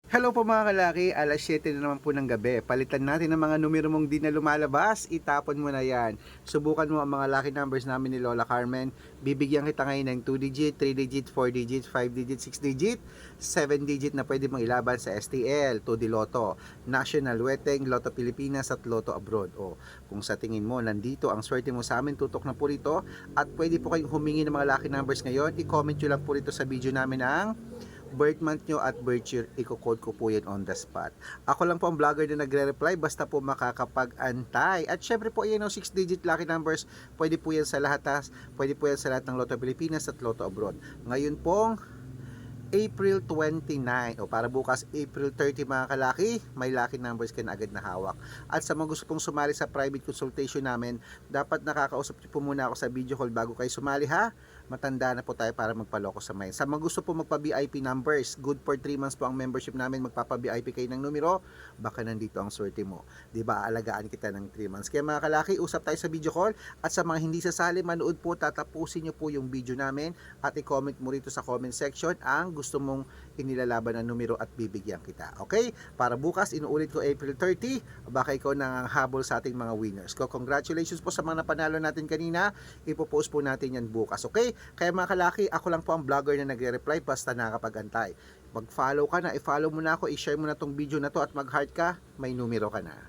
Hello po mga kalaki, alas 7 na naman po ng gabi. Palitan natin ang mga numero mong di na lumalabas, itapon mo na yan. Subukan mo ang mga lucky numbers namin ni Lola Carmen. Bibigyan kita ngayon ng 2 digit, 3 digit, 4 digit, 5 digit, 6 digit, 7 digit na pwede mong ilaban sa STL, 2D Lotto, National Weteng, Lotto Pilipinas at Lotto Abroad. O, kung sa tingin mo nandito ang swerte mo sa amin, tutok na po rito at pwede po kayong humingi ng mga lucky numbers ngayon. I-comment nyo lang po rito sa video namin ang birth month nyo at birth year, i-code ko po yan on the spot. Ako lang po ang vlogger na nagre-reply basta po makakapag-antay. At syempre po yan 6 digit lucky numbers, pwede po yan sa lahat, pwede po yan sa lahat ng Lotto Pilipinas at Lotto Abroad. Ngayon pong April 29 o para bukas April 30 mga kalaki, may lucky numbers ka na agad na hawak. At sa mga gusto pong sumali sa private consultation namin, dapat nakakausap niyo po muna ako sa video call bago kayo sumali ha. Matanda na po tayo para magpaloko sa mind. Sa mga gusto po magpa-VIP numbers, good for 3 months po ang membership namin, magpapa-VIP kayo ng numero, baka nandito ang swerte mo. 'Di ba? Alagaan kita ng 3 months. Kaya mga kalaki, usap tayo sa video call at sa mga hindi sasali, manood po, tatapusin niyo po yung video namin at i-comment mo rito sa comment section ang gusto mong inilalaban ng numero at bibigyan kita. Okay? Para bukas, inuulit ko April 30, baka ikaw nang habol sa ating mga winners. Congratulations po sa mga napanalo natin kanina. Ipopost po natin yan bukas. Okay? Kaya mga kalaki, ako lang po ang vlogger na nagre-reply basta nakapag-antay. Mag-follow ka na, i-follow mo na ako, i-share mo na tong video na to at mag-heart ka, may numero ka na.